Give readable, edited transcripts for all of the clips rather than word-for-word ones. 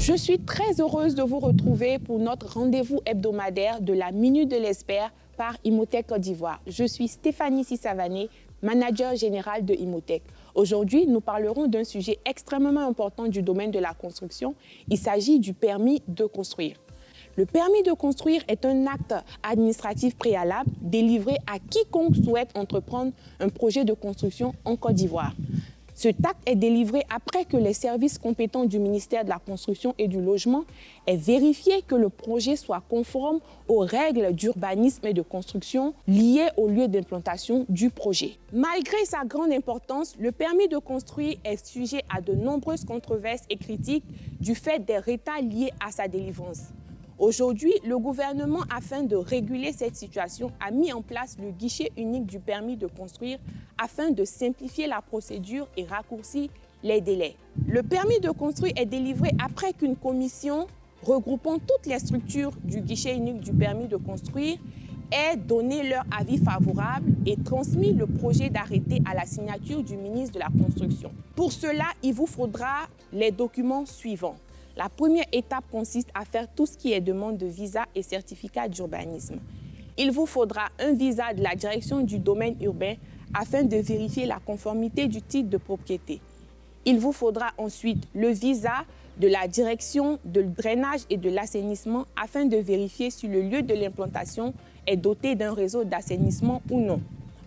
Je suis très heureuse de vous retrouver pour notre rendez-vous hebdomadaire de la Minute de l'Expert par Imotech Côte d'Ivoire. Je suis Stéphanie Sissavané, manager général de Imotech. Aujourd'hui, nous parlerons d'un sujet extrêmement important du domaine de la construction. Il s'agit du permis de construire. Le permis de construire est un acte administratif préalable délivré à quiconque souhaite entreprendre un projet de construction en Côte d'Ivoire. Cet acte est délivré après que les services compétents du ministère de la Construction et du Logement aient vérifié que le projet soit conforme aux règles d'urbanisme et de construction liées au lieu d'implantation du projet. Malgré sa grande importance, le permis de construire est sujet à de nombreuses controverses et critiques du fait des retards liés à sa délivrance. Aujourd'hui, le gouvernement, afin de réguler cette situation, a mis en place le guichet unique du permis de construire afin de simplifier la procédure et raccourcir les délais. Le permis de construire est délivré après qu'une commission regroupant toutes les structures du guichet unique du permis de construire ait donné leur avis favorable et transmis le projet d'arrêté à la signature du ministre de la Construction. Pour cela, il vous faudra les documents suivants. La première étape consiste à faire tout ce qui est demande de visa et certificat d'urbanisme. Il vous faudra un visa de la direction du domaine urbain afin de vérifier la conformité du titre de propriété. Il vous faudra ensuite le visa de la direction de drainage et de l'assainissement afin de vérifier si le lieu de l'implantation est doté d'un réseau d'assainissement ou non.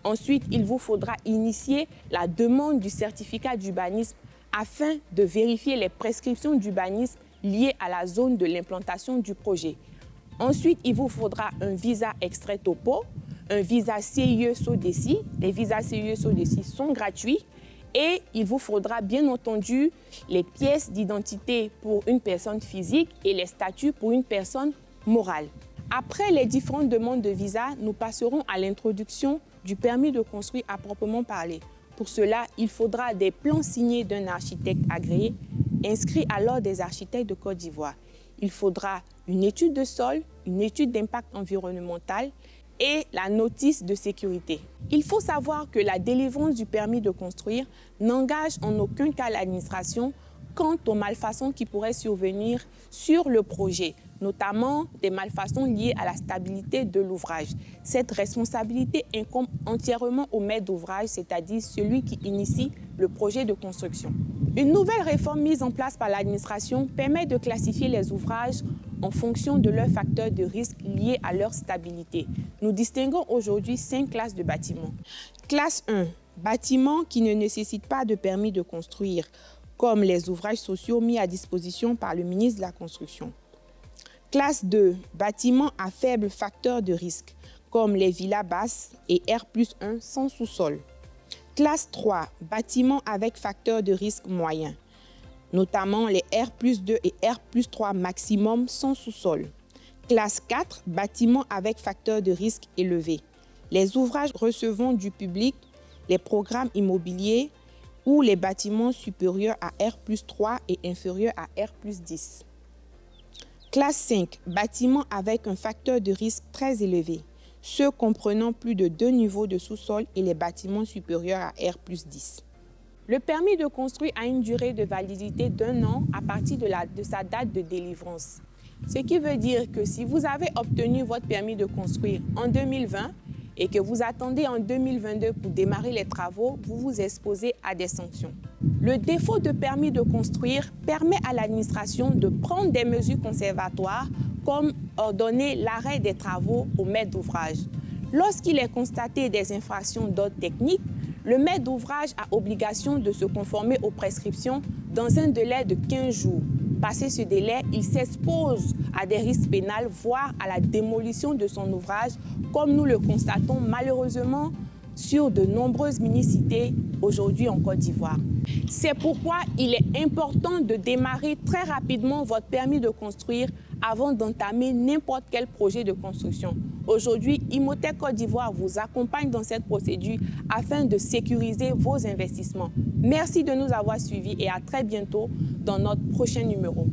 Ensuite, il vous faudra initier la demande du certificat d'urbanisme afin de vérifier les prescriptions d'urbanisme liées à la zone de l'implantation du projet. Ensuite, il vous faudra un visa extrait topo, un visa CIE SODECI. Les visas CIE SODECI sont gratuits et il vous faudra bien entendu les pièces d'identité pour une personne physique et les statuts pour une personne morale. Après les différentes demandes de visa, nous passerons à l'introduction du permis de construire à proprement parler. Pour cela, il faudra des plans signés d'un architecte agréé, inscrit à l'ordre des architectes de Côte d'Ivoire. Il faudra une étude de sol, une étude d'impact environnemental et la notice de sécurité. Il faut savoir que la délivrance du permis de construire n'engage en aucun cas l'administration quant aux malfaçons qui pourraient survenir sur le projet, notamment des malfaçons liées à la stabilité de l'ouvrage. Cette responsabilité incombe entièrement au maître d'ouvrage, c'est-à-dire celui qui initie le projet de construction. Une nouvelle réforme mise en place par l'administration permet de classifier les ouvrages en fonction de leurs facteurs de risque liés à leur stabilité. Nous distinguons aujourd'hui 5 classes de bâtiments. Classe 1, bâtiments qui ne nécessitent pas de permis de construire, comme les ouvrages sociaux mis à disposition par le ministre de la Construction. Classe 2, bâtiments à faible facteur de risque, comme les villas basses et R+1 sans sous-sol. Classe 3, bâtiments avec facteur de risque moyen, notamment les R+2 et R+3 maximum sans sous-sol. Classe 4, bâtiments avec facteur de risque élevé. Les ouvrages recevant du public, les programmes immobiliers ou les bâtiments supérieurs à R+3 et inférieurs à R+10. Classe 5, bâtiments avec un facteur de risque très élevé, ceux comprenant plus de 2 niveaux de sous-sol et les bâtiments supérieurs à R+10. Le permis de construire a une durée de validité d'1 an à partir de sa date de délivrance. Ce qui veut dire que si vous avez obtenu votre permis de construire en 2020 et que vous attendez en 2022 pour démarrer les travaux, vous vous exposez à des sanctions. Le défaut de permis de construire permet à l'administration de prendre des mesures conservatoires comme ordonner l'arrêt des travaux au maître d'ouvrage. Lorsqu'il est constaté des infractions d'ordre technique, le maître d'ouvrage a obligation de se conformer aux prescriptions dans un délai de 15 jours. Passé ce délai, il s'expose à des risques pénals, voire à la démolition de son ouvrage, comme nous le constatons malheureusement sur de nombreuses municipialités aujourd'hui en Côte d'Ivoire. C'est pourquoi il est important de démarrer très rapidement votre permis de construire avant d'entamer n'importe quel projet de construction. Aujourd'hui, Imotech Côte d'Ivoire vous accompagne dans cette procédure afin de sécuriser vos investissements. Merci de nous avoir suivis et à très bientôt dans notre prochain numéro.